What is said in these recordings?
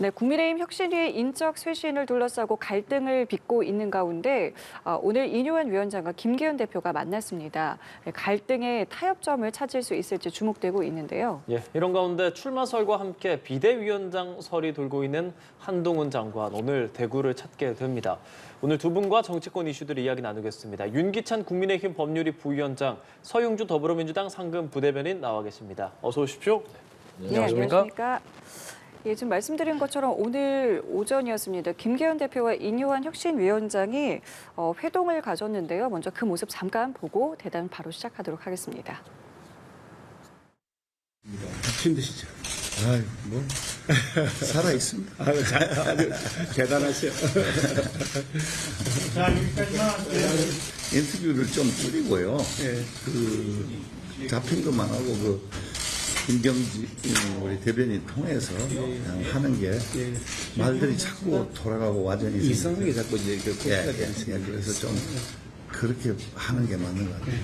네, 국민의힘 혁신위의 인적 쇄신을 둘러싸고 갈등을 빚고 있는 가운데 오늘 이뇨한 위원장과 김기현 대표가 만났습니다. 갈등의 타협점을 찾을 수 있을지 주목되고 있는데요. 예, 이런 가운데 출마설과 함께 비대위원장설이 돌고 있는 한동훈 장관, 오늘 대구를 찾게 됩니다. 오늘 두 분과 정치권 이슈들 이야기 나누겠습니다. 윤기찬 국민의힘 법률위 부위원장, 서용주 더불어민주당 상근 부대변인 나와 계십니다. 어서 오십시오. 네, 안녕하십니까. 예, 지금 말씀드린 것처럼 오늘 오전이었습니다. 김기현 대표와 이뇨한 혁신위원장이 회동을 가졌는데요. 먼저 그 모습 잠깐 보고 대담 바로 시작하도록 하겠습니다. 힘드시죠? 아유, 뭐 살아 있습니다. 아주 대단하세요. 자, 여기까지만. 인터뷰를 좀 줄이고요. 잡힌 것만 하고 김경지 우리 대변인 통해서 그냥 하는 게 말들이 자꾸 돌아가고 와전이 이상하게 자꾸 이제 그래서 좀 그렇게 하는 게 맞는 것 같아요.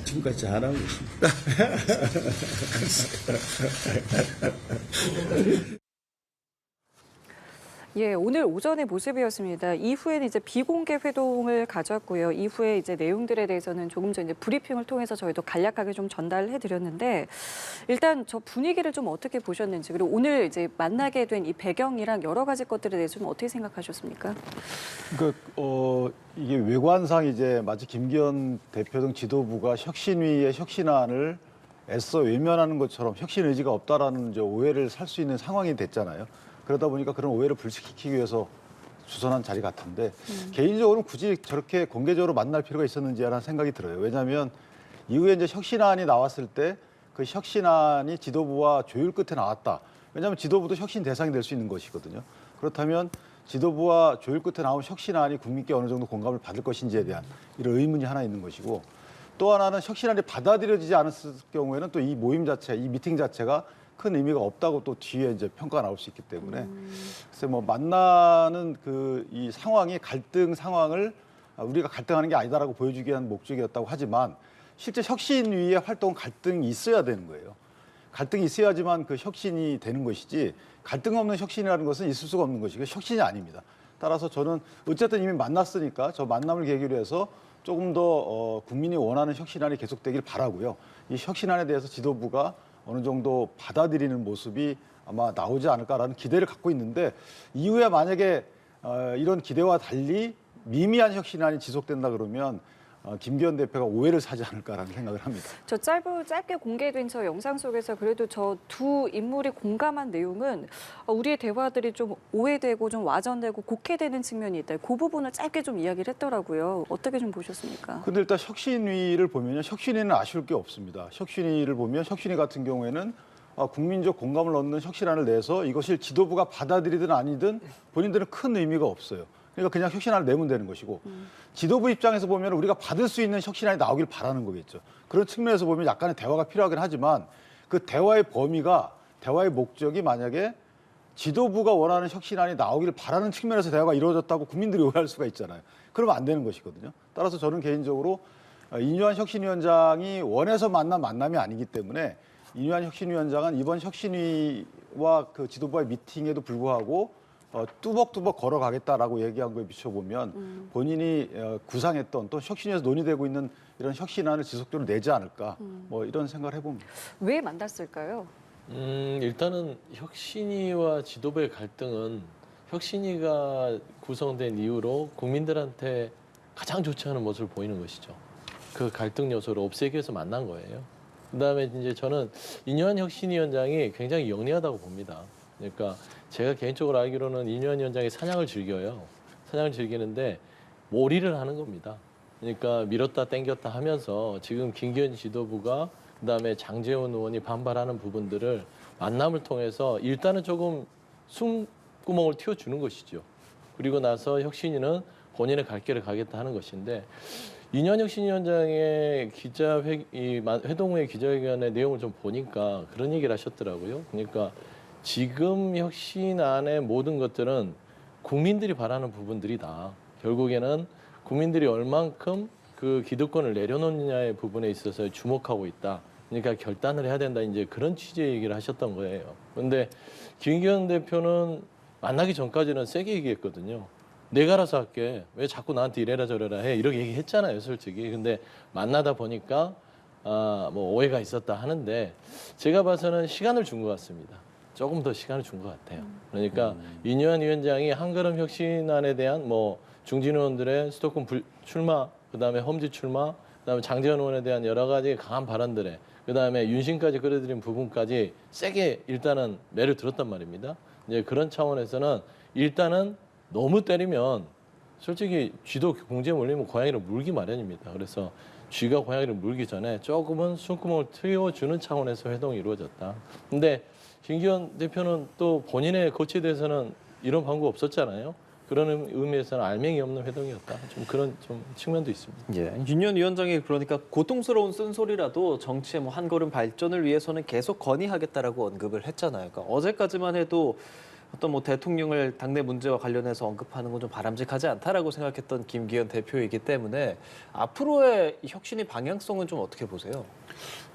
지금까지 잘하고 있습니다. 예, 오늘 오전의 모습이었습니다. 이후에는 이제 비공개 회동을 가졌고요. 이후에 이제 내용들에 대해서는 조금 전에 브리핑을 통해서 저희도 간략하게 좀 전달해 드렸는데 일단 저 분위기를 좀 어떻게 보셨는지 그리고 오늘 이제 만나게 된 이 배경이랑 여러 가지 것들에 대해서 좀 어떻게 생각하셨습니까? 이게 외관상 이제 마치 김기현 대표 등 지도부가 혁신위의 혁신안을 애써 외면하는 것처럼 혁신 의지가 없다라는 오해를 살 수 있는 상황이 됐잖아요. 그러다 보니까 그런 오해를 불식시키기 위해서 주선한 자리 같은데 개인적으로는 굳이 저렇게 공개적으로 만날 필요가 있었는지라는 생각이 들어요. 왜냐하면 이후에 이제 혁신안이 나왔을 때 그 혁신안이 지도부와 조율 끝에 나왔다. 왜냐하면 지도부도 혁신 대상이 될 수 있는 것이거든요. 그렇다면 지도부와 조율 끝에 나온 혁신안이 국민께 어느 정도 공감을 받을 것인지에 대한 이런 의문이 하나 있는 것이고 또 하나는 혁신안이 받아들여지지 않았을 경우에는 또 이 모임 자체, 이 미팅 자체가 큰 의미가 없다고 또 뒤에 이제 평가가 나올 수 있기 때문에 그래서 뭐 만나는 이 상황이 갈등 상황을 우리가 갈등하는 게 아니다라고 보여주기 위한 목적이었다고 하지만 실제 혁신위의 활동 갈등이 있어야 되는 거예요. 갈등이 있어야지만 그 혁신이 되는 것이지 갈등 없는 혁신이라는 것은 있을 수가 없는 것이고 혁신이 아닙니다. 따라서 저는 어쨌든 이미 만났으니까 저 만남을 계기로 해서 조금 더 국민이 원하는 혁신안이 계속되길 바라고요. 이 혁신안에 대해서 지도부가 어느 정도 받아들이는 모습이 아마 나오지 않을까라는 기대를 갖고 있는데 이후에 만약에 이런 기대와 달리 미미한 혁신안이 지속된다 그러면 김기현 대표가 오해를 사지 않을까라는 생각을 합니다. 저 짧게 공개된 저 영상 속에서 그래도 저 두 인물이 공감한 내용은 우리의 대화들이 좀 오해되고 좀 와전되고 곡해되는 측면이 있다. 그 부분을 짧게 좀 이야기를 했더라고요. 어떻게 좀 보셨습니까? 근데 일단 혁신위를 보면요. 혁신위는 아쉬울 게 없습니다. 혁신위를 보면 혁신위 같은 경우에는 국민적 공감을 얻는 혁신안을 내서 이것을 지도부가 받아들이든 아니든 본인들은 큰 의미가 없어요. 그러니까 그냥 혁신안을 내면 되는 것이고 지도부 입장에서 보면 우리가 받을 수 있는 혁신안이 나오길 바라는 거겠죠. 그런 측면에서 보면 약간의 대화가 필요하긴 하지만 그 대화의 범위가 대화의 목적이 만약에 지도부가 원하는 혁신안이 나오길 바라는 측면에서 대화가 이루어졌다고 국민들이 오해할 수가 있잖아요. 그러면 안 되는 것이거든요. 따라서 저는 개인적으로 이뇨한 혁신위원장이 원해서 만난 만남이 아니기 때문에 이뇨한 혁신위원장은 이번 혁신위와 그 지도부와의 미팅에도 불구하고 뚜벅뚜벅 걸어가겠다라고 얘기한 거에 비춰보면 본인이 구상했던 또 혁신위에서 논의되고 있는 이런 혁신안을 지속적으로 내지 않을까 뭐 이런 생각을 해봅니다. 왜 만났을까요? 일단은 혁신위와 지도부의 갈등은 혁신위가 구성된 이후로 국민들한테 가장 좋지 않은 모습을 보이는 것이죠. 그 갈등 요소를 없애기 위해서 만난 거예요. 그다음에 이제 저는 이뇨한 혁신위원장이 굉장히 영리하다고 봅니다. 그러니까 제가 개인적으로 알기로는 이뇨한 위원장이 사냥을 즐겨요. 사냥을 즐기는데 몰이를 하는 겁니다. 그러니까 밀었다 땡겼다 하면서 지금 김기현 지도부가 그다음에 장제원 의원이 반발하는 부분들을 만남을 통해서 일단은 조금 숨구멍을 틔워주는 것이죠. 그리고 나서 혁신위는 본인의 갈 길을 가겠다 하는 것인데 이뇨한 혁신위원장의 회동 후의 기자회견의 내용을 좀 보니까 그런 얘기를 하셨더라고요. 그러니까 지금 혁신안의 모든 것들은 국민들이 바라는 부분들이다. 결국에는 국민들이 얼만큼 그 기득권을 내려놓느냐의 부분에 있어서 주목하고 있다. 그러니까 결단을 해야 된다. 이제 그런 취지의 얘기를 하셨던 거예요. 그런데 김기현 대표는 만나기 전까지는 세게 얘기했거든요. 내가 알아서 할게. 왜 자꾸 나한테 이래라 저래라 해. 이렇게 얘기했잖아요, 솔직히. 근데 만나다 보니까 뭐 오해가 있었다 하는데 제가 봐서는 시간을 준 것 같습니다. 조금 더 시간을 준 것 같아요. 그러니까 윤여한 위원장이 한걸음 혁신안에 대한 뭐 중진 의원들의 수도권 출마, 그다음에 험지 출마, 그다음에 장재원 의원에 대한 여러 가지 강한 발언들에 그다음에 윤심까지 끌어들인 부분까지 세게 일단은 매를 들었단 말입니다. 이제 그런 차원에서는 일단은 너무 때리면 솔직히 쥐도 공지에 몰리면 고양이를 물기 마련입니다. 그래서 쥐가 고양이를 물기 전에 조금은 숨구멍을 트여주는 차원에서 회동이 이루어졌다. 근데 김기현 대표는 또 본인의 거치에 대해서는 이런 방법 없었잖아요. 그런 의미에서는 알맹이 없는 회동이었다. 좀 그런 좀 측면도 있습니다. 예, 윤현 위원장이 그러니까 고통스러운 쓴소리라도 정치의 뭐 한 걸음 발전을 위해서는 계속 건의하겠다라고 언급을 했잖아요. 그러니까 어제까지만 해도 어떤 뭐 대통령을 당내 문제와 관련해서 언급하는 건 좀 바람직하지 않다라고 생각했던 김기현 대표이기 때문에 앞으로의 이 혁신의 방향성은 좀 어떻게 보세요?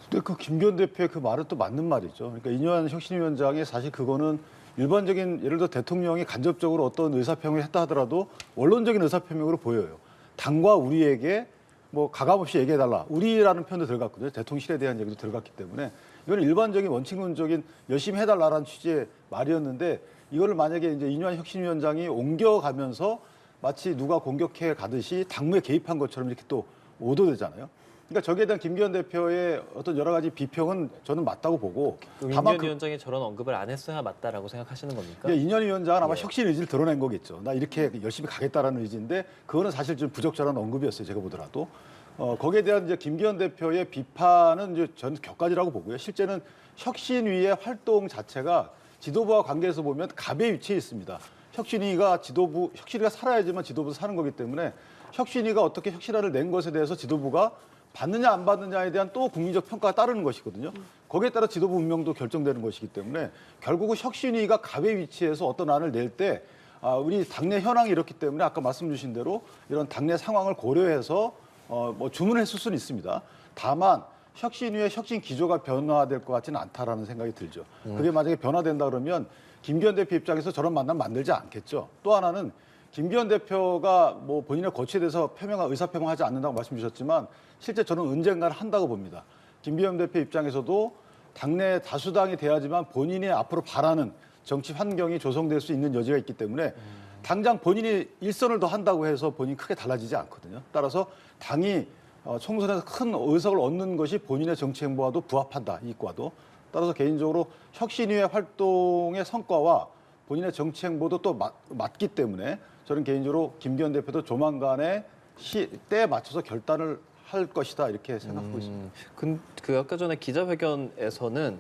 근데 그 김기현 대표의 그 말은 또 맞는 말이죠. 그러니까 이뇨한 혁신위원장이 사실 그거는 일반적인 예를 들어 대통령이 간접적으로 어떤 의사표명을 했다 하더라도 원론적인 의사표명으로 보여요. 당과 우리에게 뭐 가감없이 얘기해달라. 우리라는 표현도 들어갔거든요. 대통령실에 대한 얘기도 들어갔기 때문에 이건 일반적인 원칙론적인 열심히 해달라라는 취지의 말이었는데 이거를 만약에 이제 이뇨한 혁신위원장이 옮겨가면서 마치 누가 공격해 가듯이 당무에 개입한 것처럼 이렇게 또 오도되잖아요. 그러니까 저기에 대한 김기현 대표의 어떤 여러 가지 비평은 저는 맞다고 보고 윤현 위원장이 저런 언급을 안 했어야 맞다라고 생각하시는 겁니까? 이인현 위원장은 아마 예. 혁신 의지를 드러낸 거겠죠. 나 이렇게 열심히 가겠다라는 의지인데 그거는 사실 좀 부적절한 언급이었어요. 제가 보더라도 거기에 대한 이제 김기현 대표의 비판은 이제 저는 격가지라고 보고요. 실제는 혁신위의 활동 자체가 지도부와 관계에서 보면 갑의 위치에 있습니다. 혁신위가 살아야지만 지도부도 사는 거기 때문에 혁신위가 어떻게 혁신안을 낸 것에 대해서 지도부가 받느냐 안 받느냐에 대한 또 국민적 평가가 따르는 것이거든요. 거기에 따라 지도부 운명도 결정되는 것이기 때문에 결국은 혁신위가 갑의 위치에서 어떤 안을 낼 때 우리 당내 현황이 이렇기 때문에 아까 말씀 주신 대로 이런 당내 상황을 고려해서 뭐 주문했을 수는 있습니다. 다만 혁신위의 혁신 기조가 변화될 것 같지는 않다라는 생각이 들죠. 그게 만약에 변화된다 그러면 김기현 대표 입장에서 저런 만남 만들지 않겠죠. 또 하나는 김기현 대표가 뭐 본인의 거취에 대해서 의사표명하지 않는다고 말씀 주셨지만 실제 저는 언젠가는 한다고 봅니다. 김기현 대표 입장에서도 당내 다수당이 돼야지만 본인이 앞으로 바라는 정치 환경이 조성될 수 있는 여지가 있기 때문에 당장 본인이 일선을 더 한다고 해서 본인이 크게 달라지지 않거든요. 따라서 당이 총선에서 큰 의석을 얻는 것이 본인의 정치 행보와도 부합한다, 이익과도. 따라서 개인적으로 혁신위의 활동의 성과와 본인의 정치 행보도 또 맞기 때문에 저는 개인적으로 김기현 대표도 조만간에 때에 맞춰서 결단을 할 것이다 이렇게 생각하고 있습니다. 그 아까 전에 기자회견에서는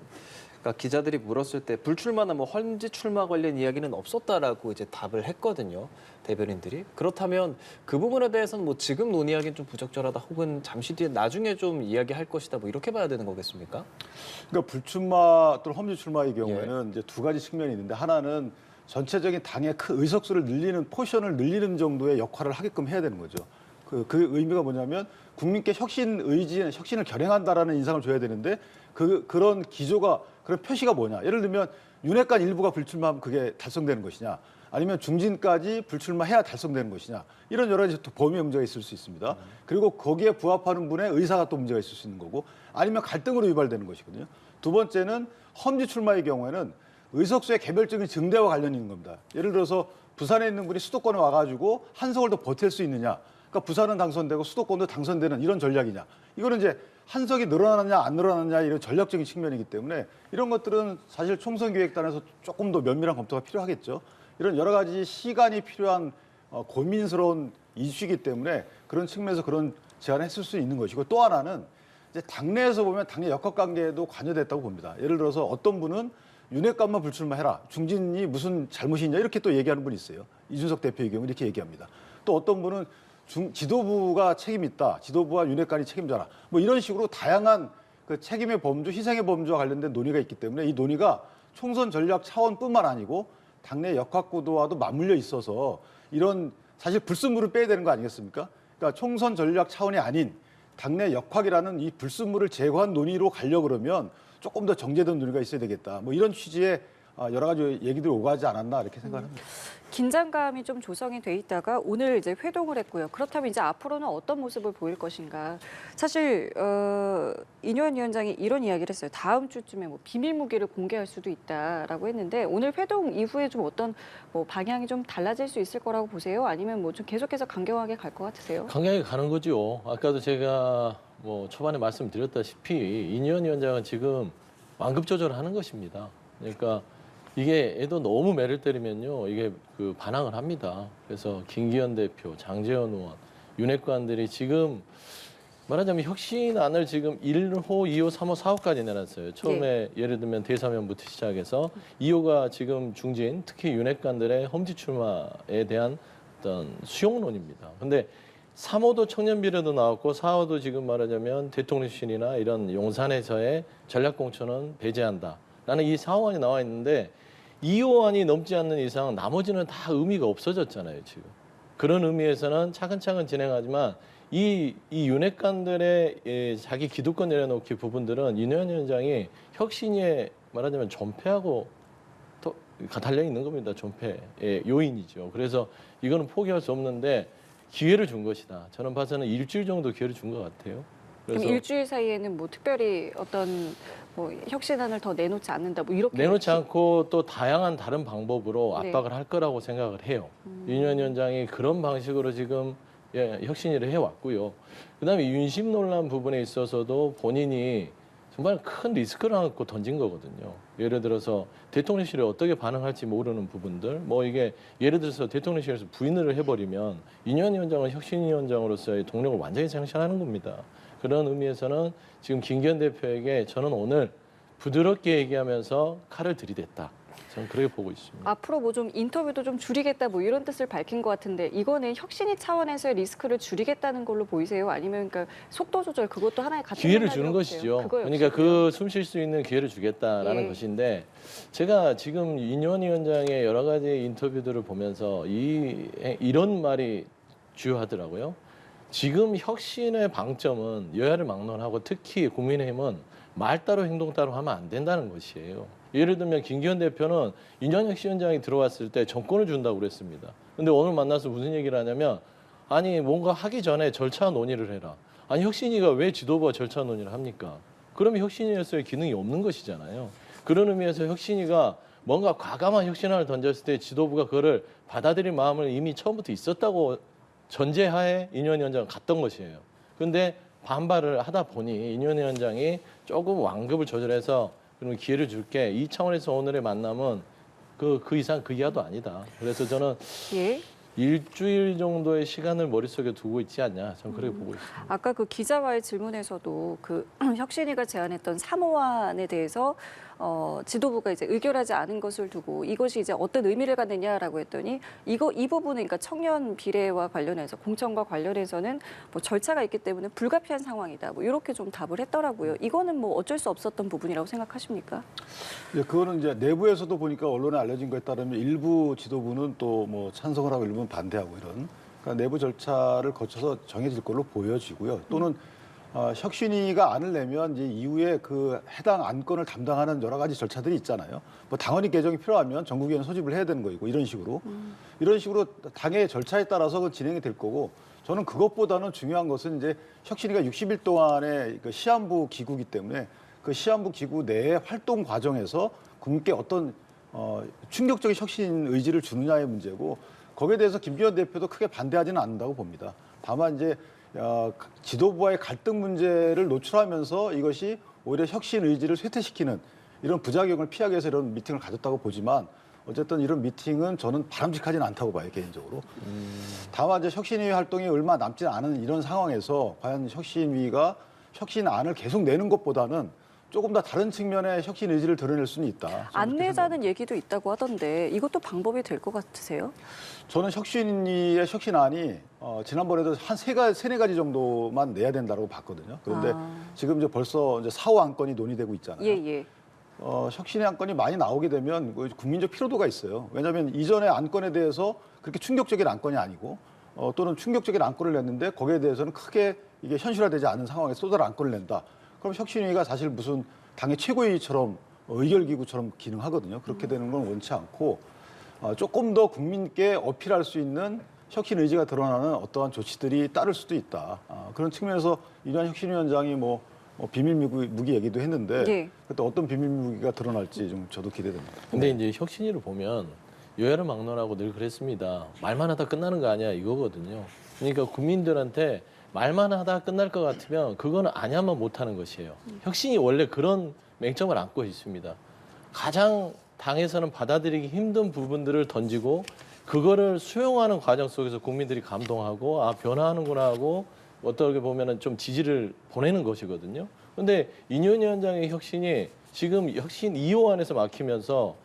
그러니까 기자들이 물었을 때 불출마나 뭐 험지 출마 관련 이야기는 없었다라고 이제 답을 했거든요. 대변인들이. 그렇다면 그 부분에 대해서는 뭐 지금 논의하기는 좀 부적절하다 혹은 잠시 뒤에 나중에 좀 이야기할 것이다 뭐 이렇게 봐야 되는 거겠습니까? 그러니까 불출마 또는 험지 출마의 경우에는 이제 두 가지 측면이 있는데 하나는 전체적인 당의 큰 의석수를 늘리는 포션을 늘리는 정도의 역할을 하게끔 해야 되는 거죠. 그 의미가 뭐냐면 국민께 혁신을 결행한다라는 인상을 줘야 되는데 그런 기조가 그런 표시가 뭐냐? 예를 들면 윤핵관 일부가 불출마하면 그게 달성되는 것이냐? 아니면 중진까지 불출마해야 달성되는 것이냐? 이런 여러 가지 또 범위의 문제가 있을 수 있습니다. 그리고 거기에 부합하는 분의 의사가 또 문제가 있을 수 있는 거고 아니면 갈등으로 유발되는 것이거든요. 두 번째는 험지 출마의 경우에는 의석수의 개별적인 증대와 관련이 있는 겁니다. 예를 들어서 부산에 있는 분이 수도권에 와가지고 한 석을 더 버틸 수 있느냐? 그러니까 부산은 당선되고 수도권도 당선되는 이런 전략이냐? 이거는 이제 한 석이 늘어나느냐 안 늘어나느냐 이런 전략적인 측면이기 때문에 이런 것들은 사실 총선기획단에서 조금 더 면밀한 검토가 필요하겠죠. 이런 여러 가지 시간이 필요한 고민스러운 이슈이기 때문에 그런 측면에서 그런 제안을 했을 수 있는 것이고 또 하나는 이제 당내에서 보면 당내 역학관계에도 관여됐다고 봅니다. 예를 들어서 어떤 분은 윤핵관만 불출마해라. 중진이 무슨 잘못이 있냐 이렇게 또 얘기하는 분이 있어요. 이준석 대표의 경우 이렇게 얘기합니다. 또 어떤 분은 지도부가 책임이 있다. 지도부와 윤핵관이 책임져라. 뭐 이런 식으로 다양한 그 책임의 범주, 희생의 범주와 관련된 논의가 있기 때문에 이 논의가 총선 전략 차원뿐만 아니고 당내 역학구도와도 맞물려 있어서 이런 사실 불순물을 빼야 되는 거 아니겠습니까? 그러니까 총선 전략 차원이 아닌 당내 역학이라는 이 불순물을 제거한 논의로 가려고 그러면 조금 더 정제된 논의가 있어야 되겠다. 뭐 이런 취지의 여러 가지 얘기들이 오가지 않았나 이렇게 생각합니다. 긴장감이 좀 조성이 돼 있다가 오늘 이제 회동을 했고요. 그렇다면 이제 앞으로는 어떤 모습을 보일 것인가? 사실 인요한 위원장이 이런 이야기를 했어요. 다음 주쯤에 뭐 비밀 무기를 공개할 수도 있다라고 했는데 오늘 회동 이후에 좀 어떤 뭐 방향이 좀 달라질 수 있을 거라고 보세요? 아니면 뭐 좀 계속해서 강경하게 갈 것 같으세요? 강하게 가는 거죠. 아까도 제가 뭐 초반에 말씀드렸다시피 인요한 위원장은 지금 완급 조절하는 것입니다. 그러니까 이게 애도 너무 매를 때리면요, 이게 그 반항을 합니다. 그래서 김기현 대표, 장제원 의원, 윤핵관들이 지금 말하자면 혁신안을 지금 1호, 2호, 3호, 4호까지 내놨어요. 처음에 예를 들면 대사면부터 시작해서 2호가 지금 중진, 특히 윤핵관들의 험지 출마에 대한 어떤 수용론입니다. 근데 3호도 청년 비례도 나왔고 4호도 지금 말하자면 대통령실이나 이런 용산에서의 전략공천은 배제한다라는 이 4호안이 나와 있는데 2호안이 넘지 않는 이상 나머지는 다 의미가 없어졌잖아요, 지금. 그런 의미에서는 차근차근 진행하지만 이 윤핵관들의 자기 기득권 내려놓기 부분들은 인요한 위원장이 혁신위에 말하자면 존폐하고 또 달려 있는 겁니다. 존폐의 요인이죠. 그래서 이거는 포기할 수 없는데 기회를 준 것이다. 저는 봐서는 일주일 정도 기회를 준 것 같아요. 그럼 일주일 사이에는 뭐 특별히 어떤 뭐 혁신안을 더 내놓지 않는다 뭐 이렇게 내놓지 않고 또 다양한 다른 방법으로 네. 압박을 할 거라고 생각을 해요. 윤여한 위원장이 그런 방식으로 지금 혁신위를 해왔고요. 그다음에 윤심 논란 부분에 있어서도 본인이 정말 큰 리스크를 안고 던진 거거든요. 예를 들어서 대통령실이 어떻게 반응할지 모르는 부분들, 뭐 이게 예를 들어서 대통령실에서 부인을 해버리면 인요한 위원장은 혁신위원장으로서의 동력을 완전히 상실하는 겁니다. 그런 의미에서는 지금 김기현 대표에게 저는 오늘 부드럽게 얘기하면서 칼을 들이댔다. 저는 그렇게 보고 있습니다. 앞으로 뭐 좀 인터뷰도 좀 줄이겠다 뭐 이런 뜻을 밝힌 것 같은데 이거는 혁신위 차원에서의 리스크를 줄이겠다는 걸로 보이세요? 아니면 그러니까 속도 조절 그것도 하나의 같은 기회를 맥락이라고 주는 보세요? 것이죠. 그거 그러니까 역시요. 그 숨 쉴 수 있는 기회를 주겠다라는 예. 것인데 제가 지금 인요한 위원장의 여러 가지 인터뷰들을 보면서 이런 말이 주요하더라고요. 지금 혁신의 방점은 여야를 막론하고 특히 국민의힘은 말 따로 행동 따로 하면 안 된다는 것이에요. 예를 들면 김기현 대표는 인요한 혁신위원장이 들어왔을 때 정권을 준다고 그랬습니다. 근데 오늘 만나서 무슨 얘기를 하냐면 아니 뭔가 하기 전에 절차 논의를 해라. 아니 혁신위가 왜 지도부와 절차 논의를 합니까? 그러면 혁신위에서의 기능이 없는 것이잖아요. 그런 의미에서 혁신위가 뭔가 과감한 혁신안을 던졌을 때 지도부가 그거를 받아들일 마음을 이미 처음부터 있었다고 전제하에 인요한 위원장은 갔던 것이에요. 그런데 반발을 하다 보니 인요한 위원장이 조금 완급을 조절해서 그러면 기회를 줄게. 이 차원에서 오늘의 만남은 그 이상 그 이하도 아니다. 그래서 저는 예. 일주일 정도의 시간을 머릿속에 두고 있지 않냐. 저는 그렇게 보고 있습니다. 아까 그 기자와의 질문에서도 그 혁신위가 제안했던 3호안에 대해서 지도부가 이제 의결하지 않은 것을 두고 이것이 이제 어떤 의미를 갖느냐라고 했더니 이 부분은 그러니까 청년 비례와 관련해서 공천과 관련해서는 뭐 절차가 있기 때문에 불가피한 상황이다. 뭐 이렇게 좀 답을 했더라고요. 이거는 뭐 어쩔 수 없었던 부분이라고 생각하십니까? 그거는 이제 내부에서도 보니까 언론에 알려진 것에 따르면 일부 지도부는 또 뭐 찬성을 하고 일부는 반대하고 이런 그러니까 내부 절차를 거쳐서 정해질 걸로 보여지고요. 또는 혁신위가 안을 내면 이제 이후에 그 해당 안건을 담당하는 여러 가지 절차들이 있잖아요. 뭐 당헌이 개정이 필요하면 전국위원 소집을 해야 되는 거이고 이런 식으로 당의 절차에 따라서 그 진행이 될 거고 저는 그것보다는 중요한 것은 이제 혁신위가 60일 동안의 그 시한부 기구이기 때문에 그 시한부 기구 내의 활동 과정에서 국민께 어떤 충격적인 혁신 의지를 주느냐의 문제고 거기에 대해서 김기현 대표도 크게 반대하지는 않는다고 봅니다. 다만 이제 지도부와의 갈등 문제를 노출하면서 이것이 오히려 혁신 의지를 쇠퇴시키는 이런 부작용을 피하기 위해서 이런 미팅을 가졌다고 보지만 어쨌든 이런 미팅은 저는 바람직하지는 않다고 봐요, 개인적으로. 다만 이제 혁신위 활동이 얼마 남지 않은 이런 상황에서 과연 혁신위가 혁신안을 계속 내는 것보다는 조금 더 다른 측면의 혁신 의지를 드러낼 수는 있다. 안 내자는 얘기도 있다고 하던데 이것도 방법이 될 것 같으세요? 저는 혁신위의 혁신안이 지난번에도 한 세네 가지 정도만 내야 된다고 봤거든요. 그런데 지금 이제 벌써 이제 4호 안건이 논의되고 있잖아요. 예. 혁신의 안건이 많이 나오게 되면 국민적 피로도가 있어요. 왜냐하면 이전의 안건에 대해서 그렇게 충격적인 안건이 아니고 또는 충격적인 안건을 냈는데 거기에 대해서는 크게 이게 현실화되지 않은 상황에 쏟아라 안건을 낸다. 그럼 혁신위가 사실 무슨 당의 최고위처럼 의결기구처럼 기능하거든요. 그렇게 되는 건 원치 않고 조금 더 국민께 어필할 수 있는 혁신 의지가 드러나는 어떠한 조치들이 따를 수도 있다. 그런 측면에서 이러한 혁신위원장이 뭐 비밀 무기 얘기도 했는데 예. 그때 어떤 비밀 무기가 드러날지 좀 저도 기대됩니다. 근데 이제 혁신위를 보면 여야를 막론하고 늘 그랬습니다. 말만 하다 끝나는 거 아니야 이거거든요. 그러니까 국민들한테 말만 하다 끝날 것 같으면 그거는 아니야만 못하는 것이에요. 혁신이 원래 그런 맹점을 안고 있습니다. 가장 당에서는 받아들이기 힘든 부분들을 던지고 그거를 수용하는 과정 속에서 국민들이 감동하고 변화하는구나 하고 어떻게 보면은 좀 지지를 보내는 것이거든요. 근데 이인영 위원장의 혁신이 지금 혁신 2호 안에서 막히면서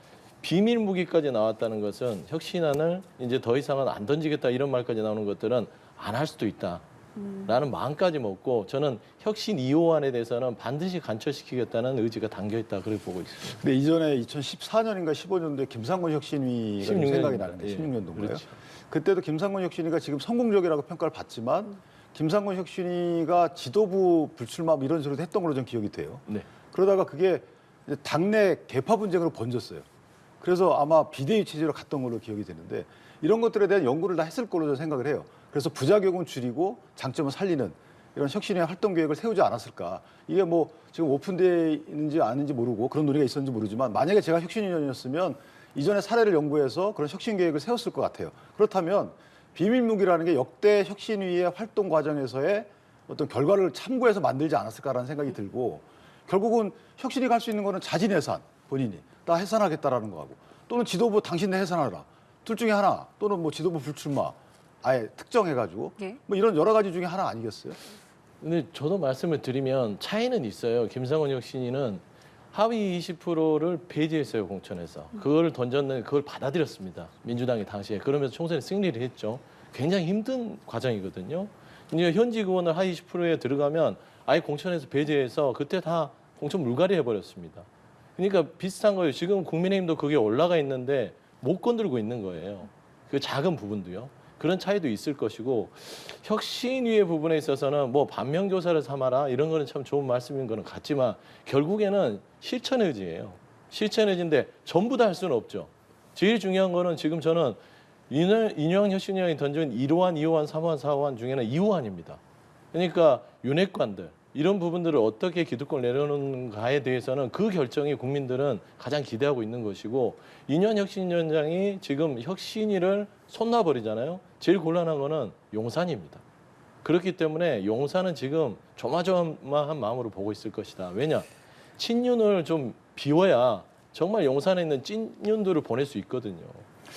비밀 무기까지 나왔다는 것은 혁신안을 이제 더 이상은 안 던지겠다 이런 말까지 나오는 것들은 안 할 수도 있다라는 마음까지 먹고 저는 혁신 2호안에 대해서는 반드시 간철시키겠다는 의지가 담겨 있다 그렇게 보고 있습니다. 근데 이전에 2014년인가 15년도에 김상곤 혁신위가 좀 16 생각이 년입니다. 나는데 예, 16년도인가요? 그렇죠. 그때도 김상곤 혁신위가 지금 성공적이라고 평가를 받지만 김상곤 혁신위가 지도부 불출마 뭐 이런 소리도 했던 걸로 좀 기억이 돼요. 네. 그러다가 그게 이제 당내 개파 분쟁으로 번졌어요. 그래서 아마 비대위 체제로 갔던 걸로 기억이 되는데 이런 것들에 대한 연구를 다 했을 걸로 저는 생각을 해요. 그래서 부작용은 줄이고 장점은 살리는 이런 혁신의 활동 계획을 세우지 않았을까. 이게 뭐 지금 오픈되어 있는지 아닌지 모르고 그런 논의가 있었는지 모르지만 만약에 제가 혁신위원이었으면 이전의 사례를 연구해서 그런 혁신 계획을 세웠을 것 같아요. 그렇다면 비밀무기라는 게 역대 혁신위의 활동 과정에서의 어떤 결과를 참고해서 만들지 않았을까라는 생각이 들고 결국은 혁신이 갈 수 있는 거는 자진 해산, 본인이 다 해산하겠다라는 거하고 또는 지도부 당신네 해산하라. 둘 중에 하나 또는 뭐 지도부 불출마 아예 특정해가지고 예. 뭐 이런 여러 가지 중에 하나 아니겠어요? 근데 저도 말씀을 드리면 차이는 있어요. 김상곤 혁신위는 하위 20%를 배제했어요, 공천에서. 그걸 던졌는데 그걸 받아들였습니다. 민주당이 당시에. 그러면서 총선에 승리를 했죠. 굉장히 힘든 과정이거든요. 이제 현직 의원을 하위 20%에 들어가면 아예 공천에서 배제해서 그때 다 공천 물갈이 해버렸습니다. 그러니까 비슷한 거예요. 지금 국민의힘도 그게 올라가 있는데 못 건들고 있는 거예요. 그 작은 부분도요. 그런 차이도 있을 것이고 혁신위의 부분에 있어서는 뭐 반면교사를 삼아라 이런 거는 참 좋은 말씀인 거는 같지만 결국에는 실천 의지예요. 실천 의지인데 전부 다 할 수는 없죠. 제일 중요한 거는 지금 저는 이인영 혁신위원이 던진 1호안, 2호안, 3호안, 4호안 중에는 2호안입니다. 그러니까 윤핵관들 이런 부분들을 어떻게 기득권을 내려놓는가에 대해서는 그 결정이 국민들은 가장 기대하고 있는 것이고 이인영 혁신위원장이 지금 혁신위를 손놔버리잖아요. 제일 곤란한 거는 용산입니다. 그렇기 때문에 용산은 지금 조마조마한 마음으로 보고 있을 것이다. 왜냐? 친윤을 좀 비워야 정말 용산에 있는 찐윤들을 보낼 수 있거든요.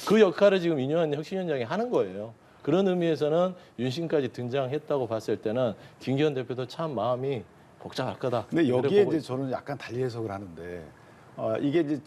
그 역할을 지금 이인영 혁신위원장이 하는 거예요. 그런 의미에서는 윤심까지 등장했다고 봤을 때는 김기현 대표도 참 마음이 복잡할 거다. 근데 이렇게 여기에 보고 이제 저는 약간 달리 해석을 하는데 이게 이제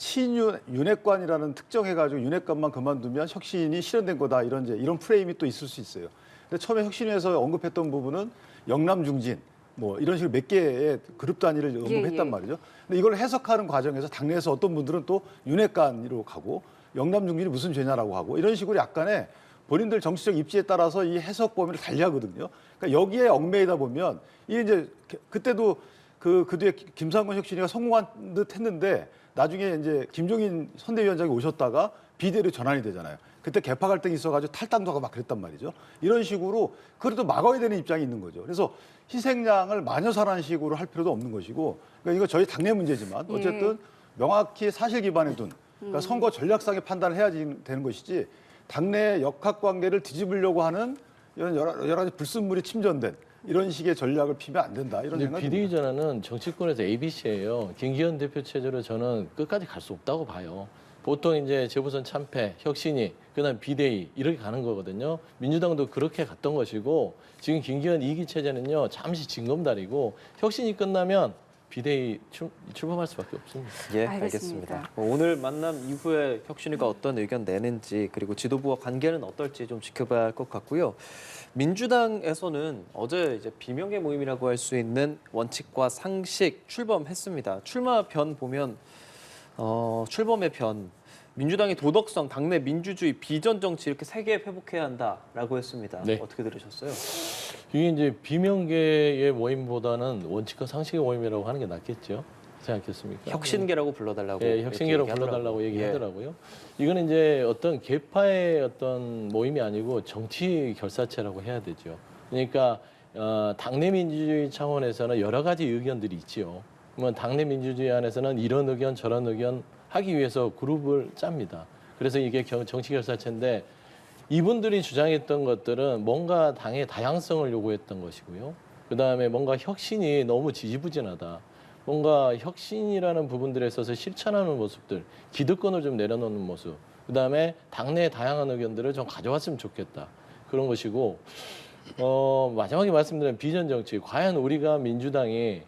윤핵관이라는 특정해가지고 윤핵관만 그만두면 혁신이 실현된 거다 이런 프레임이 또 있을 수 있어요. 근데 처음에 혁신위에서 언급했던 부분은 영남 중진 뭐 이런 식으로 몇 개의 그룹 단위를 언급했단 말이죠. 근데 이걸 해석하는 과정에서 당내에서 어떤 분들은 또 윤핵관으로 가고 영남 중진이 무슨 죄냐라고 하고 이런 식으로 약간의 본인들 정치적 입지에 따라서 이 해석 범위를 달리하거든요. 그러니까 여기에 얽매이다 보면 이게 이제 그때도 그 뒤에 김상곤 혁신위가 성공한 듯 했는데 나중에 이제 김종인 선대위원장이 오셨다가 비대위로 전환이 되잖아요. 그때 개파 갈등이 있어가지고 탈당도 하고 막 그랬단 말이죠. 이런 식으로 그래도 막아야 되는 입장이 있는 거죠. 그래서 희생양을 마녀사라는 식으로 할 필요도 없는 것이고 그러니까 이거 저희 당내 문제지만 어쨌든 명확히 사실 기반에 둔 그러니까 선거 전략상의 판단을 해야 되는 것이지 당내 역학관계를 뒤집으려고 하는 이런 여러 가지 불순물이 침전된 이런 식의 전략을 피면 안 된다 이런 생각이 비대위 듭니다. 전환은 정치권에서 ABC예요. 김기현 대표 체제로 저는 끝까지 갈 수 없다고 봐요. 보통 이제 재보선 참패, 혁신위, 그다음 비대위 이렇게 가는 거거든요. 민주당도 그렇게 갔던 것이고 지금 김기현 2기 체제는요 잠시 징검다리고 혁신이 끝나면 비대위 출범할 수밖에 없습니다. 예, 알겠습니다. 알겠습니다. 오늘 만남 이후에 혁신위가 어떤 의견 내는지 그리고 지도부와 관계는 어떨지 좀 지켜봐야 할 것 같고요. 민주당에서는 어제 이제 비명계 모임이라고 할 수 있는 원칙과 상식 출범했습니다. 출마 변 보면 출범의 변 민주당의 도덕성, 당내 민주주의, 비전 정치 이렇게 세 개 회복해야 한다라고 했습니다. 네. 어떻게 들으셨어요? 이게 이제 비명계의 모임보다는 원칙과 상식의 모임이라고 하는 게 낫겠죠. 그렇지 않겠습니까? 혁신계라고 불러달라고. 예, 혁신계로 이렇게 불러달라고 얘기하더라고요. 얘기하더라고요. 이거는 이제 어떤 계파의 어떤 모임이 아니고 정치 결사체라고 해야 되죠. 그러니까 당내 민주주의 차원에서는 여러 가지 의견들이 있지요. 뭐 당내 민주주의 안에서는 이런 의견 저런 의견 하기 위해서 그룹을 짭니다. 그래서 이게 정치 결사체인데 이분들이 주장했던 것들은 뭔가 당의 다양성을 요구했던 것이고요. 그다음에 뭔가 혁신이 너무 지지부진하다. 뭔가 혁신이라는 부분들에 있어서 실천하는 모습들, 기득권을 좀 내려놓는 모습, 그다음에 당내의 다양한 의견들을 좀 가져왔으면 좋겠다. 그런 것이고 마지막에 말씀드린 비전 정치, 과연 우리가 민주당이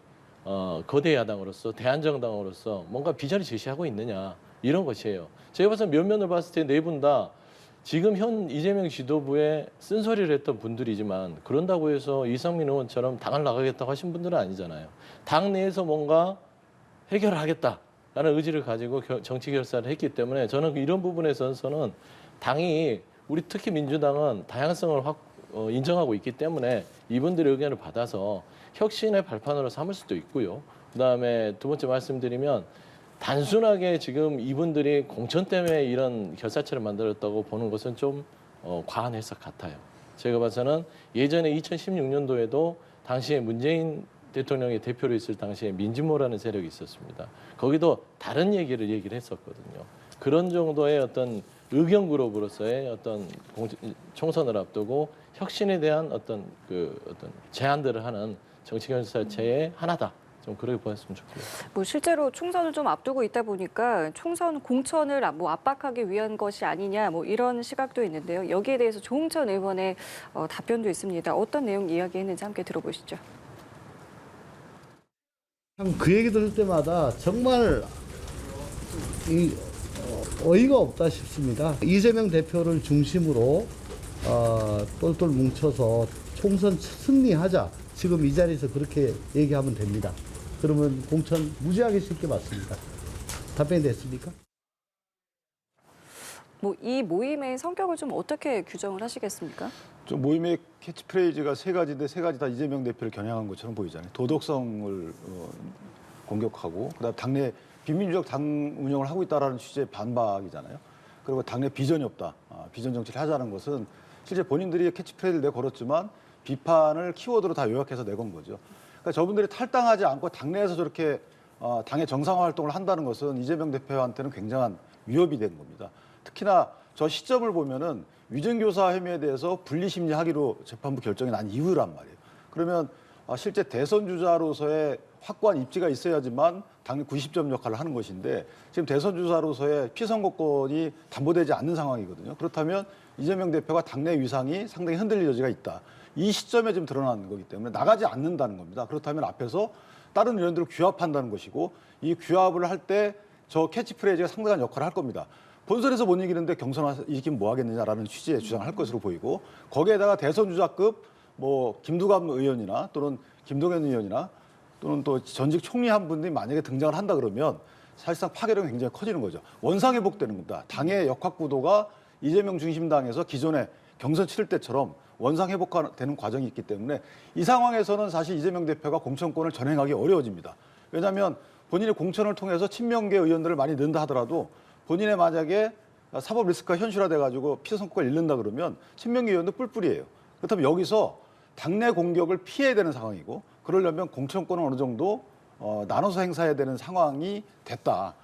거대 야당으로서 대한정당으로서 뭔가 비전을 제시하고 있느냐 이런 것이에요. 제가 봐서 면면을 봤을 때 네 분 다 지금 현 이재명 지도부에 쓴소리를 했던 분들이지만 그런다고 해서 이상민 의원처럼 당을 나가겠다고 하신 분들은 아니잖아요. 당 내에서 뭔가 해결을 하겠다라는 의지를 가지고 정치 결사를 했기 때문에 저는 이런 부분에 있어서는 당이 우리 특히 민주당은 다양성을 인정하고 있기 때문에 이분들의 의견을 받아서 혁신의 발판으로 삼을 수도 있고요. 그다음에 두 번째 말씀드리면 단순하게 지금 이분들이 공천 때문에 이런 결사체를 만들었다고 보는 것은 좀 과한 해석 같아요. 제가 봐서는 예전에 2016년도에도 당시에 문재인 대통령이 대표로 있을 당시에 민진모라는 세력이 있었습니다. 거기도 다른 얘기를 했었거든요. 그런 정도의 어떤 의견 그룹으로서의 어떤 총선을 앞두고 혁신에 대한 어떤 제안들을 하는 정치 결사체의 하나다. 좀 그렇게 보였으면 좋겠어요. 뭐 실제로 총선을 좀 앞두고 있다 보니까 총선 공천을 압박하기 위한 것이 아니냐 뭐 이런 시각도 있는데요. 여기에 대해서 조응천 의원의 답변도 있습니다. 어떤 내용 이야기했는지 함께 들어보시죠. 참 그 얘기 들을 때마다 정말 어이가 없다 싶습니다. 이재명 대표를 중심으로 똘똘 뭉쳐서 총선 승리하자. 지금 이 자리에서 그렇게 얘기하면 됩니다. 그러면 공천 무지하게 쉽게 받습니다. 답변이 됐습니까? 뭐 이 모임의 성격을 좀 어떻게 규정을 하시겠습니까? 좀 모임의 캐치프레이즈가 세 가지인데 세 가지 다 이재명 대표를 겨냥한 것처럼 보이잖아요. 도덕성을 공격하고 그다음 당내 비민주적 당 운영을 하고 있다라는 취지의 반박이잖아요. 그리고 당내 비전이 없다. 비전 정치를 하자는 것은 실제 본인들이 캐치프레이즈를 내걸었지만 비판을 키워드로 다 요약해서 내건 거죠. 그러니까 저분들이 탈당하지 않고 당내에서 저렇게 당의 정상화 활동을 한다는 것은 이재명 대표한테는 굉장한 위협이 된 겁니다. 특히나 저 시점을 보면은 위증교사 혐의에 대해서 분리심리하기로 재판부 결정이 난 이후란 말이에요. 그러면 실제 대선 주자로서의 확고한 입지가 있어야지만 당내 90점 역할을 하는 것인데 지금 대선 주자로서의 피선거권이 담보되지 않는 상황이거든요. 그렇다면 이재명 대표가 당내 위상이 상당히 흔들릴 여지가 있다. 이 시점에 지금 드러나는 거기 때문에 나가지 않는다는 겁니다. 그렇다면 앞에서 다른 의원들을 규합한다는 것이고 이 규합을 할 때 저 캐치프레이즈가 상당한 역할을 할 겁니다. 본선에서 못 이기는데 경선 이기면 뭐 하겠느냐라는 취지의 주장을 할 것으로 보이고 거기에다가 대선 주자급 뭐 김두관 의원이나 또는 김동연 의원이나 또는 또 전직 총리 한 분이 만약에 등장을 한다 그러면 사실상 파괴력이 굉장히 커지는 거죠. 원상회복되는 겁니다. 당의 역학구도가 이재명 중심당에서 기존에 경선 치를 때처럼 원상회복되는 과정이 있기 때문에 이 상황에서는 사실 이재명 대표가 공천권을 전행하기 어려워집니다. 왜냐하면 본인이 공천을 통해서 친명계 의원들을 많이 넣는다 하더라도 본인의 만약에 사법 리스크가 현실화돼가지고 피선거권을 잃는다 그러면 친명계 의원도 뿔뿔이에요. 그렇다면 여기서 당내 공격을 피해야 되는 상황이고 그러려면 공천권을 어느 정도 나눠서 행사해야 되는 상황이 됐다.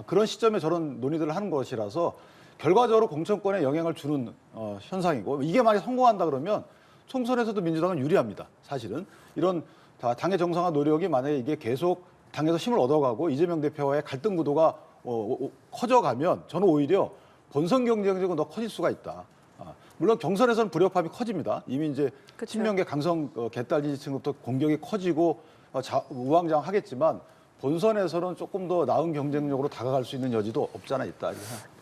그런 시점에 저런 논의들을 하는 것이라서 결과적으로 공천권에 영향을 주는 현상이고 이게 만약 성공한다 그러면 총선에서도 민주당은 유리합니다. 사실은 이런 당의 정상화 노력이 만약에 이게 계속 당에서 힘을 얻어가고 이재명 대표와의 갈등 구도가 커져가면 저는 오히려 본선 경쟁력은 더 커질 수가 있다. 물론 경선에서는 불협화음이 커집니다. 이미 이제 그쵸. 친명계 강성 개딸 지지층부터 공격이 커지고 우왕좌왕하겠지만 본선에서는 조금 더 나은 경쟁력으로 다가갈 수 있는 여지도 없지 않아 있다.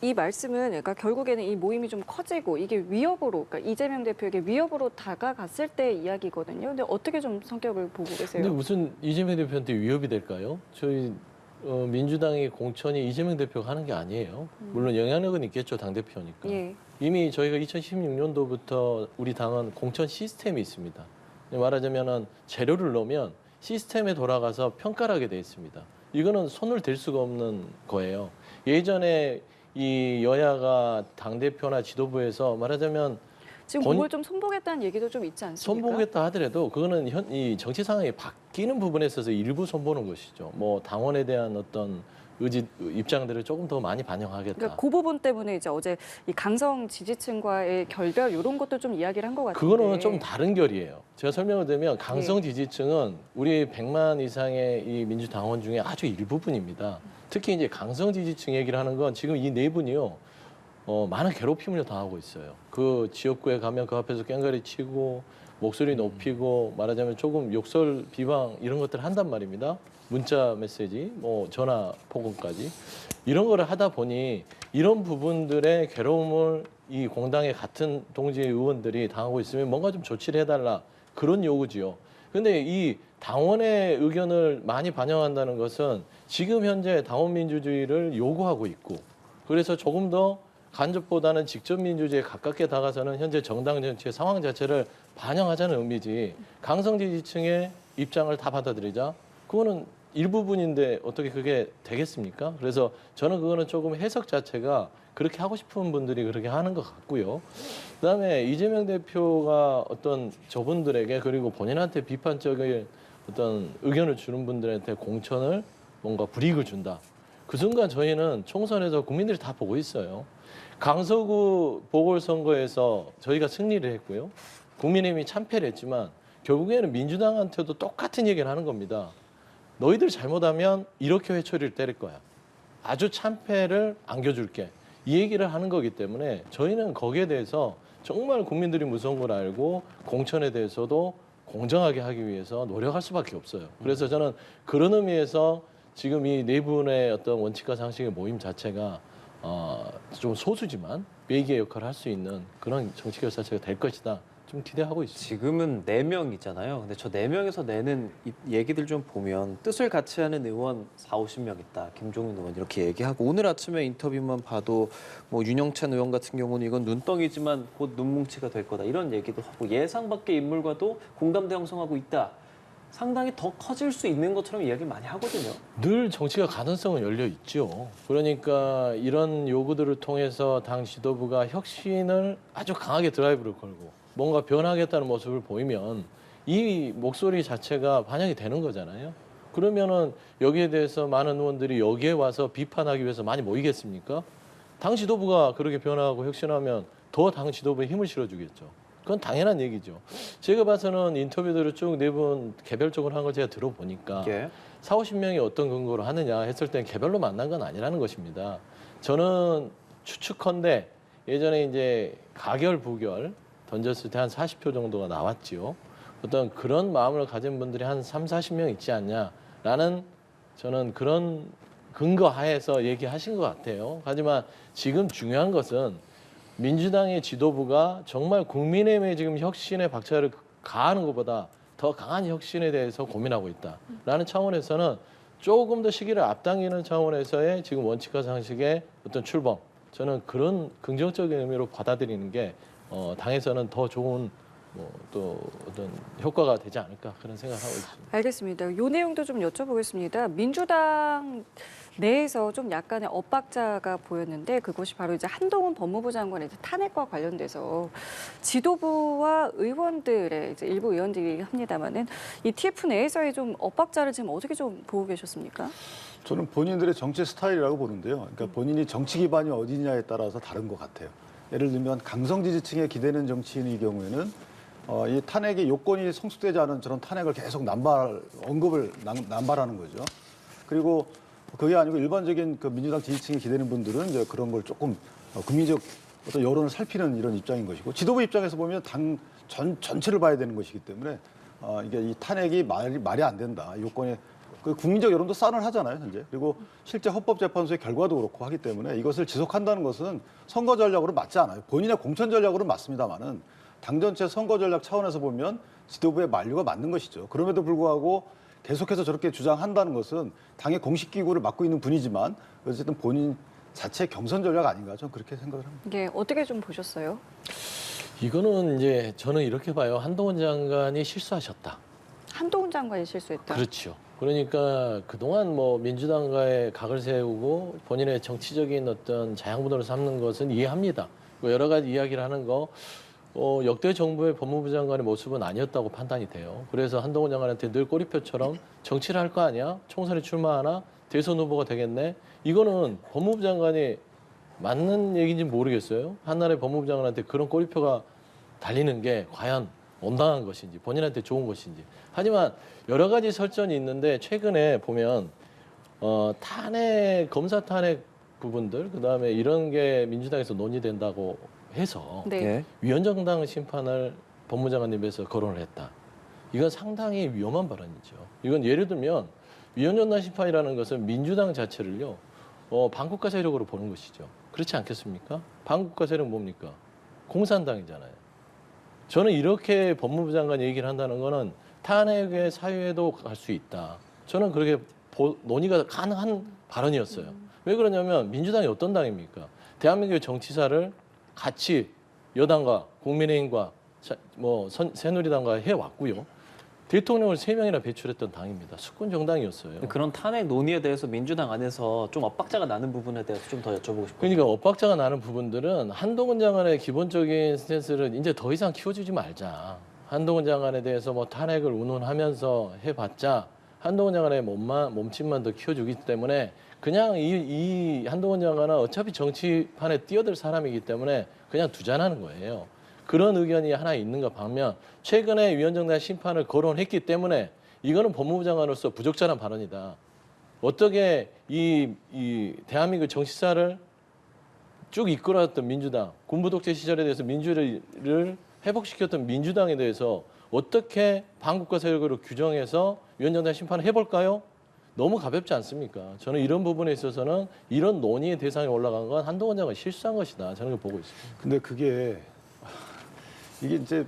이 말씀은 그러니까 결국에는 이 모임이 좀 커지고 이게 위협으로, 그러니까 이재명 대표에게 위협으로 다가갔을 때 이야기거든요. 근데 어떻게 좀 성격을 보고 계세요? 근데 무슨 이재명 대표한테 위협이 될까요? 저희 민주당의 공천이 이재명 대표가 하는 게 아니에요. 물론 영향력은 있겠죠, 당대표니까. 예. 이미 저희가 2016년도부터 우리 당은 공천 시스템이 있습니다. 말하자면은 재료를 넣으면 시스템에 돌아가서 평가를 하게 돼 있습니다. 이거는 손을 댈 수가 없는 거예요. 예전에 이 여야가 당대표나 지도부에서 말하자면 지금 그걸 좀 손보겠다는 얘기도 좀 있지 않습니까? 손보겠다 하더라도 그거는 이 정치 상황이 바뀌는 부분에 있어서 일부 손보는 것이죠. 뭐 당원에 대한 어떤 의지 입장들을 조금 더 많이 반영하겠다. 그러니까 그 부분 때문에 이제 어제 이 강성 지지층과의 결별 이런 것도 좀 이야기를 한 것 같은데. 그거는 좀 다른 결이에요. 제가 설명을 드리면 강성 지지층은 우리 100만 이상의 이 민주당원 중에 아주 일부분입니다. 특히 이제 강성 지지층 얘기를 하는 건 지금 이 네 분이요. 많은 괴롭힘을 당하고 있어요. 그 지역구에 가면 그 앞에서 깽가리 치고 목소리 높이고 말하자면 조금 욕설 비방 이런 것들을 한단 말입니다. 문자 메시지, 뭐 전화 폭언까지 이런 거를 하다 보니 이런 부분들의 괴로움을 이 공당의 같은 동지의 의원들이 당하고 있으면 뭔가 좀 조치를 해달라 그런 요구지요. 근데 이 당원의 의견을 많이 반영한다는 것은 지금 현재 당원 민주주의를 요구하고 있고 그래서 조금 더 간접보다는 직접 민주주의에 가깝게 다가서는 현재 정당 정치의 상황 자체를 반영하자는 의미지 강성 지지층의 입장을 다 받아들이자 그거는 일부분인데 어떻게 그게 되겠습니까? 그래서 저는 그거는 조금 해석 자체가 그렇게 하고 싶은 분들이 그렇게 하는 것 같고요. 그다음에 이재명 대표가 어떤 저분들에게 그리고 본인한테 비판적인 어떤 의견을 주는 분들한테 공천을 뭔가 불이익을 준다. 그 순간 저희는 총선에서 국민들이 다 보고 있어요. 강서구 보궐선거에서 저희가 승리를 했고요. 국민의힘이 참패를 했지만 결국에는 민주당한테도 똑같은 얘기를 하는 겁니다. 너희들 잘못하면 이렇게 회초리를 때릴 거야. 아주 참패를 안겨줄게. 이 얘기를 하는 거기 때문에 저희는 거기에 대해서 정말 국민들이 무서운 걸 알고 공천에 대해서도 공정하게 하기 위해서 노력할 수밖에 없어요. 그래서 저는 그런 의미에서 지금 이 네 분의 어떤 원칙과 상식의 모임 자체가 좀 소수지만 외기의 역할을 할 수 있는 그런 정치 결사체가 될 것이다. 좀 기대하고 있습니다. 지금은 4명이잖아요. 근데 저 4명에서 내는 이 얘기들 좀 보면 뜻을 같이 하는 의원 40-50명 있다. 김종인 의원 이렇게 얘기하고 오늘 아침에 인터뷰만 봐도 뭐 윤영찬 의원 같은 경우는 이건 눈덩이지만 곧 눈뭉치가 될 거다. 이런 얘기도 하고 예상 밖의 인물과도 공감대 형성하고 있다. 상당히 더 커질 수 있는 것처럼 이야기를 많이 하거든요. 늘 정치가 가능성은 열려 있죠. 그러니까 이런 요구들을 통해서 당 지도부가 혁신을 아주 강하게 드라이브를 걸고 뭔가 변하겠다는 모습을 보이면 이 목소리 자체가 반영이 되는 거잖아요. 그러면은 여기에 대해서 많은 의원들이 여기에 와서 비판하기 위해서 많이 모이겠습니까? 당 지도부가 그렇게 변화하고 혁신하면 더 당 지도부에 힘을 실어주겠죠. 그건 당연한 얘기죠. 제가 봐서는 인터뷰들을 쭉 네 분 개별적으로 한 걸 제가 들어보니까 예. 40-50명이 어떤 근거로 하느냐 했을 때는 개별로 만난 건 아니라는 것입니다. 저는 추측컨대 예전에 이제 가결, 부결 던졌을 때 한 40표 정도가 나왔지요. 어떤 그런 마음을 가진 분들이 한 30-40명 있지 않냐라는 저는 그런 근거 하에서 얘기하신 것 같아요. 하지만 지금 중요한 것은 민주당의 지도부가 정말 국민의힘의 지금 혁신의 박차를 가하는 것보다 더 강한 혁신에 대해서 고민하고 있다라는 차원에서는 조금 더 시기를 앞당기는 차원에서의 지금 원칙과 상식의 어떤 출범 저는 그런 긍정적인 의미로 받아들이는 게 당에서는 더 좋은 또 어떤 효과가 되지 않을까 그런 생각을 하고 있습니다. 알겠습니다. 요 내용도 좀 여쭤보겠습니다. 민주당 내에서 좀 약간의 엇박자가 보였는데 그것이 바로 이제 한동훈 법무부 장관의 이제 탄핵과 관련돼서 지도부와 의원들의 이제 일부 의원들이 합니다만은 이 TF 내에서의 좀 엇박자를 지금 어떻게 좀 보고 계셨습니까? 저는 본인들의 정치 스타일이라고 보는데요. 그러니까 본인이 정치 기반이 어디냐에 따라서 다른 것 같아요. 예를 들면 강성 지지층에 기대는 정치인의 경우에는 이 탄핵의 요건이 성숙되지 않은 저런 탄핵을 계속 남발하는 거죠. 그리고 그게 아니고 일반적인 그 민주당 지지층에 기대는 분들은 이제 그런 걸 조금 국민적 어떤 여론을 살피는 이런 입장인 것이고 지도부 입장에서 보면 당 전체를 봐야 되는 것이기 때문에 이게 이 탄핵이 말이 안 된다. 요건에 그 국민적 여론도 싸늘 하잖아요, 현재. 그리고 실제 헌법재판소의 결과도 그렇고 하기 때문에 이것을 지속한다는 것은 선거 전략으로 맞지 않아요. 본인의 공천 전략으로는 맞습니다만은 당 전체 선거 전략 차원에서 보면 지도부의 만류가 맞는 것이죠. 그럼에도 불구하고 계속해서 저렇게 주장한다는 것은 당의 공식 기구를 맡고 있는 분이지만 어쨌든 본인 자체 경선 전략 아닌가 저는 그렇게 생각을 합니다. 네, 어떻게 좀 보셨어요? 이거는 이제 저는 이렇게 봐요. 한동훈 장관이 실수하셨다. 한동훈 장관이 실수했다. 그렇죠. 그러니까 그동안 뭐 민주당과의 각을 세우고 본인의 정치적인 어떤 자양분으로 삼는 것은 이해합니다. 뭐 여러 가지 이야기를 하는 거 역대 정부의 법무부 장관의 모습은 아니었다고 판단이 돼요. 그래서 한동훈 장관한테 늘 꼬리표처럼 정치를 할 거 아니야? 총선에 출마하나? 대선 후보가 되겠네? 이거는 법무부 장관이 맞는 얘기인지 모르겠어요. 한나라의 법무부 장관한테 그런 꼬리표가 달리는 게 과연 온당한 것인지 본인한테 좋은 것인지. 하지만 여러 가지 설전이 있는데 최근에 보면 탄핵 검사 탄핵 부분들 그다음에 이런 게 민주당에서 논의된다고 해서 네. 예. 위헌정당 심판을 법무장관님께서 거론을 했다. 이건 상당히 위험한 발언이죠. 이건 예를 들면 위헌정당 심판이라는 것은 민주당 자체를요 반국가 세력으로 보는 것이죠. 그렇지 않겠습니까? 반국가 세력 뭡니까? 공산당이잖아요. 저는 이렇게 법무부 장관이 얘기를 한다는 거는 탄핵의 사유에도 갈 수 있다. 저는 그렇게 논의가 가능한 발언이었어요. 왜 그러냐면 민주당이 어떤 당입니까? 대한민국의 정치사를 같이 여당과 국민의힘과 새누리당과 해왔고요. 대통령을 3명이나 배출했던 당입니다. 수권 정당이었어요. 그런 탄핵 논의에 대해서 민주당 안에서 좀 엇박자가 나는 부분에 대해서 좀 더 여쭤보고 싶어요. 그러니까 엇박자가 나는 부분들은 한동훈 장관의 기본적인 스탠스를 이제 더 이상 키워주지 말자. 한동훈 장관에 대해서 뭐 탄핵을 운운하면서 해봤자 한동훈 장관의 몸집만 더 키워주기 때문에 그냥 이 한동훈 장관은 어차피 정치판에 뛰어들 사람이기 때문에 그냥 두잔하는 거예요. 그런 의견이 하나 있는가 반면 최근에 위헌정당 심판을 거론했기 때문에 이거는 법무부 장관으로서 부적절한 발언이다. 어떻게 이 대한민국 정치사를 쭉 이끌어왔던 민주당, 군부 독재 시절에 대해서 민주를 회복시켰던 민주당에 대해서 어떻게 반국가 세력으로 규정해서 위헌정당 심판을 해볼까요? 너무 가볍지 않습니까? 저는 이런 부분에 있어서는 이런 논의의 대상에 올라간 건 한동훈 장관이 실수한 것이다. 저는 그렇게 보고 있습니다. 근데 이게 이제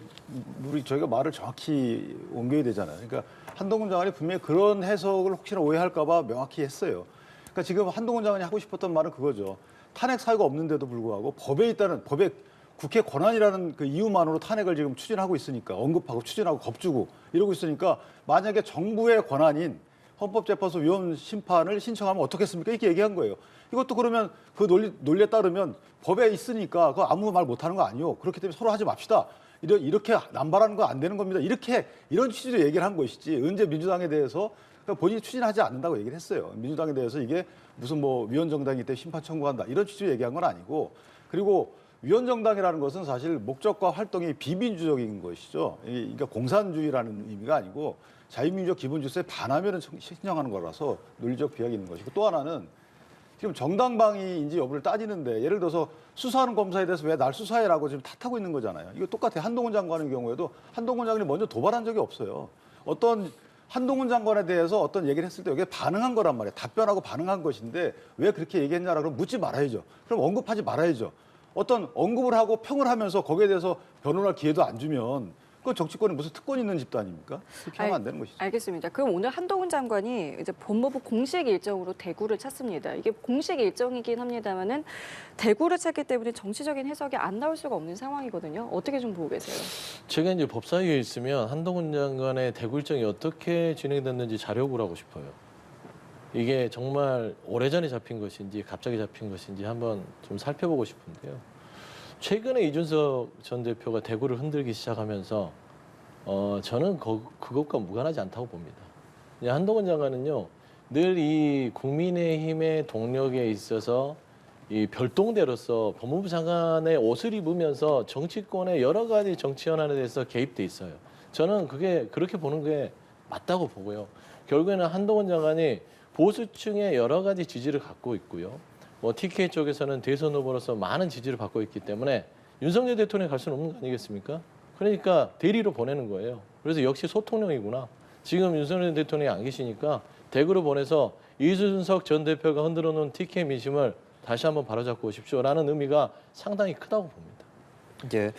저희가 말을 정확히 옮겨야 되잖아요. 그러니까 한동훈 장관이 분명히 그런 해석을 혹시나 오해할까 봐 명확히 했어요. 그러니까 지금 한동훈 장관이 하고 싶었던 말은 그거죠. 탄핵 사유가 없는데도 불구하고 법에 국회 권한이라는 그 이유만으로 탄핵을 지금 추진하고 있으니까 언급하고 추진하고 겁주고 이러고 있으니까 만약에 정부의 권한인 헌법재판소 위헌 심판을 신청하면 어떻겠습니까? 이렇게 얘기한 거예요. 이것도 그러면 그 논리에 따르면 법에 있으니까 그거 아무 말 못하는 거 아니요. 그렇기 때문에 서로 하지 맙시다. 이렇게 남발하는 거 안 되는 겁니다. 이런 취지로 얘기를 한 것이지. 언제 민주당에 대해서 본인이 추진하지 않는다고 얘기를 했어요. 민주당에 대해서 이게 무슨 뭐 위헌정당이기 때문에 심판 청구한다. 이런 취지로 얘기한 건 아니고 그리고 위헌정당이라는 것은 사실 목적과 활동이 비민주적인 것이죠. 그러니까 공산주의라는 의미가 아니고 자유민주적 기본질서에 반하면 신청하는 거라서 논리적 비약이 있는 것이고 또 하나는 지금 정당방위인지 여부를 따지는데 예를 들어서 수사하는 검사에 대해서 왜 날 수사해라고 지금 탓하고 있는 거잖아요. 이거 똑같아요. 한동훈 장관의 경우에도 한동훈 장관이 먼저 도발한 적이 없어요. 어떤 한동훈 장관에 대해서 어떤 얘기를 했을 때 여기에 반응한 거란 말이에요. 답변하고 반응한 것인데 왜 그렇게 얘기했냐라고 그럼 묻지 말아야죠. 그럼 언급하지 말아야죠. 어떤 언급을 하고 평을 하면서 거기에 대해서 변론할 기회도 안 주면 그 정치권에 무슨 특권 있는 집단입니까? 그렇게 하면 안 되는 것이죠. 알겠습니다. 그럼 오늘 한동훈 장관이 이제 법무부 공식 일정으로 대구를 찾습니다. 이게 공식 일정이긴 합니다만은 대구를 찾기 때문에 정치적인 해석이 안 나올 수가 없는 상황이거든요. 어떻게 좀 보고 계세요? 제가 이제 법사위에 있으면 한동훈 장관의 대구 일정이 어떻게 진행됐는지 자료를 하고 싶어요. 이게 정말 오래전에 잡힌 것인지 갑자기 잡힌 것인지 한번 좀 살펴보고 싶은데요. 최근에 이준석 전 대표가 대구를 흔들기 시작하면서 저는 그것과 무관하지 않다고 봅니다. 한동훈 장관은요 늘 이 국민의힘의 동력에 있어서 이 별동대로서 법무부 장관의 옷을 입으면서 정치권의 여러 가지 정치 현안에 대해서 개입돼 있어요. 저는 그렇게 보는 게 맞다고 보고요. 결국에는 한동훈 장관이 보수층의 여러 가지 지지를 갖고 있고요. TK 쪽에서는 대선 후보로서 많은 지지를 받고 있기 때문에 윤석열 대통령이 갈 수는 없는 거 아니겠습니까? 그러니까 대리로 보내는 거예요. 그래서 역시 소통령이구나. 지금 윤석열 대통령이 안 계시니까 대구로 보내서 이준석 전 대표가 흔들어 놓은 TK 민심을 다시 한번 바로잡고 오십시오라는 의미가 상당히 크다고 봅니다. 예,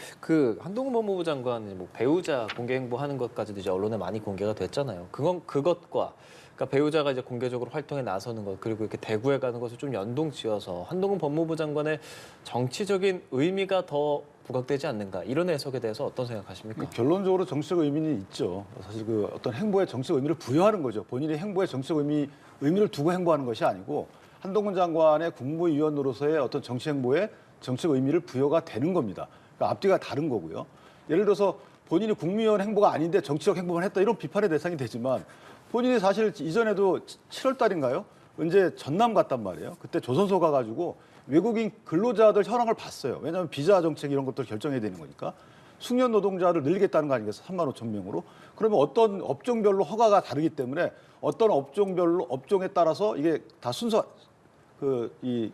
한동훈 법무부 장관이 뭐 배우자 공개 행보하는 것까지도 이제 언론에 많이 공개가 됐잖아요. 그것과 그러니까 배우자가 이제 공개적으로 활동에 나서는 것 그리고 이렇게 대구에 가는 것을 좀 연동지어서 한동훈 법무부 장관의 정치적인 의미가 더 부각되지 않는가 이런 해석에 대해서 어떤 생각하십니까? 결론적으로 정치적 의미는 있죠. 사실 그 어떤 행보에 정치적 의미를 부여하는 거죠. 본인의 행보에 정치적 의미를 두고 행보하는 것이 아니고 한동훈 장관의 국무위원으로서의 어떤 정치 행보에 정치적 의미를 부여가 되는 겁니다. 그러니까 앞뒤가 다른 거고요. 예를 들어서 본인이 국무위원 행보가 아닌데 정치적 행보만 했다 이런 비판의 대상이 되지만 본인이 사실 이전에도 7월 달인가요? 언제 전남 갔단 말이에요. 그때 조선소 가가지고 외국인 근로자들 현황을 봤어요. 왜냐하면 비자 정책 이런 것들 결정해야 되는 거니까. 숙련 노동자를 늘리겠다는 거 아니겠어요? 3만 5천 명으로. 그러면 어떤 업종별로 허가가 다르기 때문에 어떤 업종별로 업종에 따라서 이게 다 순서 이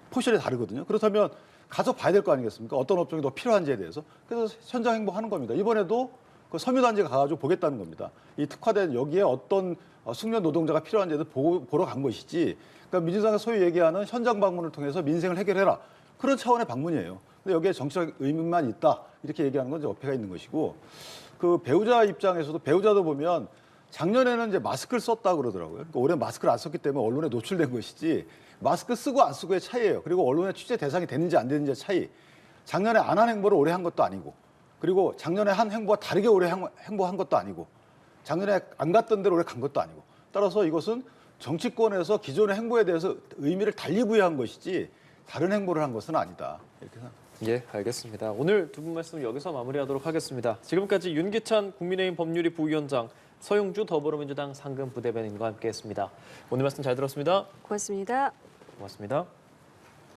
포션이 다르거든요. 그렇다면 가서 봐야 될 거 아니겠습니까? 어떤 업종이 더 필요한지에 대해서. 그래서 현장 행보하는 겁니다. 이번에도 그 섬유단지 가가지고 보겠다는 겁니다. 이 특화된 여기에 어떤 숙련 노동자가 필요한지도 보러 간 것이지. 그러니까 민주당이 소위 얘기하는 현장 방문을 통해서 민생을 해결해라. 그런 차원의 방문이에요. 근데 여기에 정치적 의미만 있다. 이렇게 얘기하는 건 이제 어폐가 있는 것이고. 그 배우자 입장에서도 배우자도 보면 작년에는 이제 마스크를 썼다 그러더라고요. 그러니까 올해 마스크를 안 썼기 때문에 언론에 노출된 것이지 마스크 쓰고 안 쓰고의 차이예요. 그리고 언론의 취재 대상이 되는지 안 되는지의 차이. 작년에 안 한 행보를 올해 한 것도 아니고 그리고 작년에 한 행보와 다르게 올해 행보한 것도 아니고 작년에 안 갔던 데로 올해 간 것도 아니고 따라서 이것은 정치권에서 기존의 행보에 대해서 의미를 달리 부여한 것이지 다른 행보를 한 것은 아니다. 이렇게 생각합니다. 예, 알겠습니다. 오늘 두 분 말씀 여기서 마무리하도록 하겠습니다. 지금까지 윤기찬 국민의힘 법률위 부위원장, 서용주 더불어민주당 상근 부대변인과 함께했습니다. 오늘 말씀 잘 들었습니다. 고맙습니다. 고맙습니다.